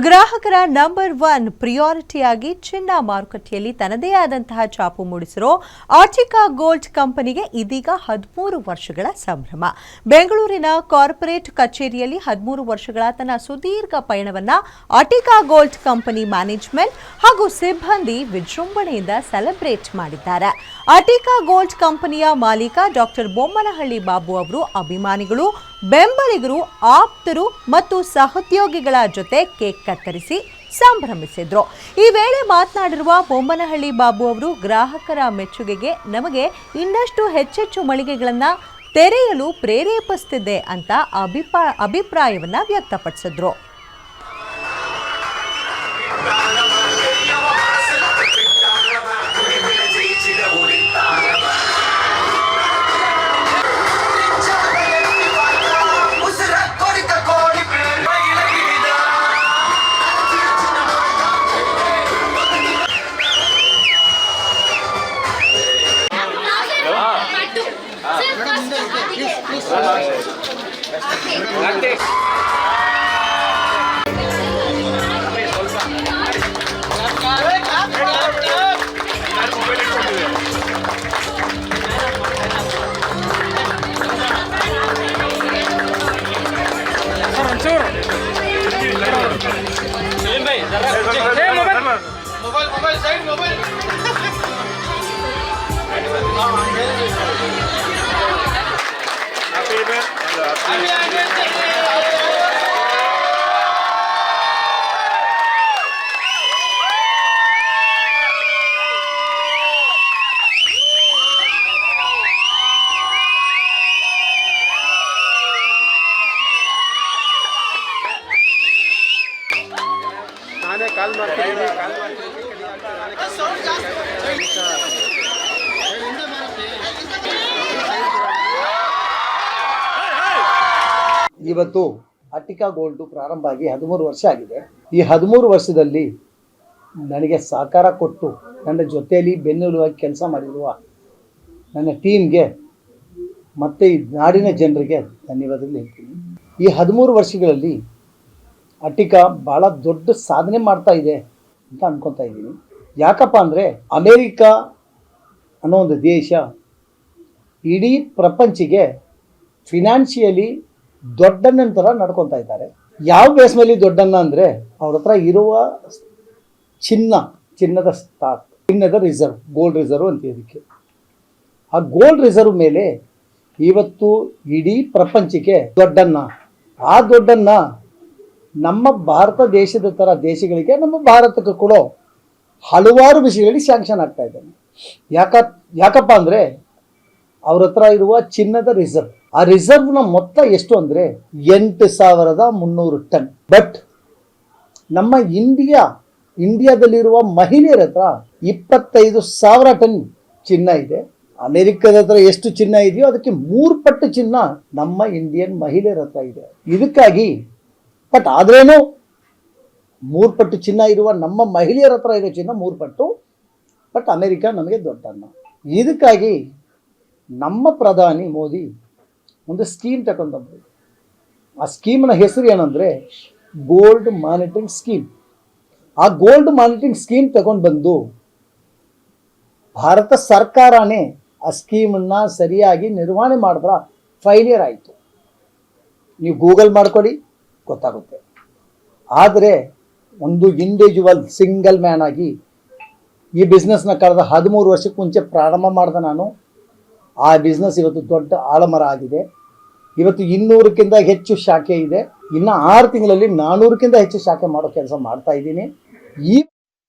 ಗ್ರಾಹಕರ ನಂಬರ್ 1 ಪ್ರಿಯಾರಿಟಿಯಾಗಿ ಚಿನ್ನ ಮಾರುಕಟ್ಟೆಯಲ್ಲಿ ತನ್ನದೇ ಆದಂತಹ ಛಾಪು ಮೂಡಿಸಿರೋ ಆರ್ಟಿಕಾ ಗೋಲ್ಡ್ ಕಂಪನಿಗೆ ಇದೀಗ 13 ವರ್ಷಗಳ ಸಂಭ್ರಮ. ಬೆಂಗಳೂರಿನ ಕಾರ್ಪೊರೇಟ್ ಕಚೇರಿಯಲ್ಲಿ 13 ವರ್ಷಗಳ ತನ್ನ ಸುದೀರ್ಘ ಪಯಣವನ್ನ ಆರ್ಟಿಕಾ ಗೋಲ್ಡ್ ಕಂಪನಿ ಮ್ಯಾನೇಜ್ಮೆಂಟ್ ಹಾಗೂ ಸಿಬ್ಬಂದಿ ವಿಜೃಂಭಣೆಯಿಂದ ಸೆಲೆಬ್ರೇಟ್ ಮಾಡಿದ್ದಾರೆ. ಆರ್ಟಿಕಾ ಗೋಲ್ಡ್ ಕಂಪನಿಯ ಮಾಲೀಕ ಡಾಕ್ಟರ್ ಬೊಮ್ಮನಹಳ್ಳಿ ಬಾಬು ಅವರು ಅಭಿಮಾನಿಗಳು, ಬೆಂಬಲಿಗರು, ಆಪ್ತರು ಮತ್ತು ಸಹೋದ್ಯೋಗಿಗಳ ಜೊತೆ ಕೇಕ್ ಕತ್ತರಿಸಿ ಸಂಭ್ರಮಿಸಿದ್ರು. ಈ ವೇಳೆ ಮಾತನಾಡಿರುವ ಬೊಮ್ಮನಹಳ್ಳಿ ಬಾಬು ಅವರು ಗ್ರಾಹಕರ ಮೆಚ್ಚುಗೆಗೆ ನಮಗೆ ಇನ್ನಷ್ಟು ಹೆಚ್ಚೆಚ್ಚು ಮಳಿಗೆಗಳನ್ನು ತೆರೆಯಲು ಪ್ರೇರೇಪಿಸುತ್ತಿದೆ ಅಂತ ಅಭಿಪ್ರಾಯವನ್ನ ವ್ಯಕ್ತಪಡಿಸಿದ್ರು. ಇವತ್ತು ಆರ್ಟಿಕಾ ಗೋಲ್ಡ್ ಪ್ರಾರಂಭ ಆಗಿ 13 ವರ್ಷ ಆಗಿದೆ. ಈ 13 ವರ್ಷದಲ್ಲಿ ನನಗೆ ಸಹಕಾರ ಕೊಟ್ಟು ನನ್ನ ಜೊತೆಯಲ್ಲಿ ಬೆನ್ನೆಲುಬಾಗಿ ಕೆಲಸ ಮಾಡಿರುವ ನನ್ನ ಟೀಮ್ಗೆ ಮತ್ತು ಈ ನಾಡಿನ ಜನರಿಗೆ ಧನ್ಯವಾದಗಳು ಹೇಳ್ತೀನಿ. ಈ 13 ವರ್ಷಗಳಲ್ಲಿ ಆರ್ಟಿಕಾ ಭಾಳ ದೊಡ್ಡ ಸಾಧನೆ ಮಾಡ್ತಾ ಇದೆ ಅಂತ ಅನ್ಕೊತಾ ಇದ್ದೀನಿ. ಯಾಕಪ್ಪ ಅಂದರೆ ಅಮೇರಿಕಾ ಅನ್ನೋ ಒಂದು ದೇಶ ಇಡೀ ಪ್ರಪಂಚಿಗೆ ಫಿನಾನ್ಷಿಯಲಿ ದೊಡ್ಡಣ್ಣನ ಥರ ನಡ್ಕೊತಾ ಇದ್ದಾರೆ. ಯಾವ ಬೇಸ್ ಮೇಲೆ ದೊಡ್ಡಣ್ಣ ಅಂದರೆ ಅವ್ರ ಹತ್ರ ಇರುವ ಚಿನ್ನದ ಸ್ಟಾಕ್, ಚಿನ್ನದ ರಿಸರ್ವ್, ಗೋಲ್ಡ್ ರಿಸರ್ವ್ ಅಂತ ಇದಕ್ಕೆ. ಆ ಗೋಲ್ಡ್ ರಿಸರ್ವ್ ಮೇಲೆ ಇವತ್ತು ಇಡೀ ಪ್ರಪಂಚಕ್ಕೆ ದೊಡ್ಡಣ್ಣ. ಆ ದೊಡ್ಡಣ್ಣ ನಮ್ಮ ಭಾರತ ದೇಶದ ಥರ ದೇಶಗಳಿಗೆ, ನಮ್ಮ ಭಾರತಕ್ಕೆ ಕೊಡೋ ಹಲವಾರು ವಿಷಯಗಳಿಗೆ ಸ್ಯಾಂಕ್ಷನ್ ಆಗ್ತಾ ಇದ್ದಾನೆ. ಯಾಕಪ್ಪ ಅಂದರೆ ಅವ್ರ ಹತ್ರ ಇರುವ ಚಿನ್ನದ ರಿಸರ್ವ್, ಆ ರಿಸರ್ವ್ನ ಮೊತ್ತ ಎಷ್ಟು ಅಂದರೆ 8,300 ಟನ್. ಬಟ್ ನಮ್ಮ ಇಂಡಿಯಾದಲ್ಲಿರುವ ಮಹಿಳೆಯರ ಹತ್ರ 25,000 ಟನ್ ಚಿನ್ನ ಇದೆ. ಅಮೆರಿಕದ ಹತ್ರ ಎಷ್ಟು ಚಿನ್ನ ಇದೆಯೋ ಅದಕ್ಕೆ 3 ಪಟ್ಟು ಚಿನ್ನ ನಮ್ಮ ಇಂಡಿಯನ್ ಮಹಿಳೆಯರ ಹತ್ರ ಇದೆ. ಇದಕ್ಕಾಗಿ ಬಟ್ ಆದ್ರೇನು 3 ಪಟ್ಟು ಚಿನ್ನ ಇರುವ ನಮ್ಮ ಮಹಿಳೆಯರ ಹತ್ರ ಇರೋ ಚಿನ್ನ 3 ಪಟ್ಟು, ಬಟ್ ಅಮೆರಿಕ ನಮಗೆ ದೊಡ್ಡಣ್ಣ. ಇದಕ್ಕಾಗಿ ನಮ್ಮ ಪ್ರಧಾನಿ ಮೋದಿ ಒಂದು ಸ್ಕೀಮ್ ತಗೊಂಡು ಬಂದರು. ಆ ಸ್ಕೀಮ್ನ ಹೆಸರು ಏನಂದರೆ ಗೋಲ್ಡ್ ಮಾನಿಟರಿಂಗ್ ಸ್ಕೀಮ್. ಆ ಗೋಲ್ಡ್ ಮಾನಿಟರಿಂಗ್ ಸ್ಕೀಮ್ ತಗೊಂಡು ಬಂದು ಭಾರತ ಸರ್ಕಾರನೇ ಆ ಸ್ಕೀಮನ್ನು ಸರಿಯಾಗಿ ನಿರ್ವಹಣೆ ಮಾಡಿದ್ರೆ ಫೈಲಿಯರ್ ಆಯಿತು. ನೀವು ಗೂಗಲ್ ಮಾಡ್ಕೊಳ್ಳಿ, ಗೊತ್ತಾಗುತ್ತೆ. ಆದರೆ ಒಂದು ಇಂಡಿವಿಜುವಲ್ ಸಿಂಗಲ್ ಮ್ಯಾನ್ ಆಗಿ ಈ ಬಿಸ್ನೆಸ್ನ ಕಳೆದ 13 ವರ್ಷಕ್ಕೆ ಮುಂಚೆ ಪ್ರಾರಂಭ ಮಾಡಿದೆ ನಾನು. ಆ ಬಿಸ್ನೆಸ್ ಇವತ್ತು ದೊಡ್ಡ ಆಲಮರ ಆಗಿದೆ. ಇವತ್ತು 200ಕ್ಕಿಂತ ಹೆಚ್ಚು ಶಾಖೆ ಇದೆ. ಇನ್ನು 6 ತಿಂಗಳಲ್ಲಿ 400ಕ್ಕಿಂತ ಹೆಚ್ಚು ಶಾಖೆ ಮಾಡೋ ಕೆಲಸ ಮಾಡ್ತಾ ಇದ್ದೀನಿ. ಈ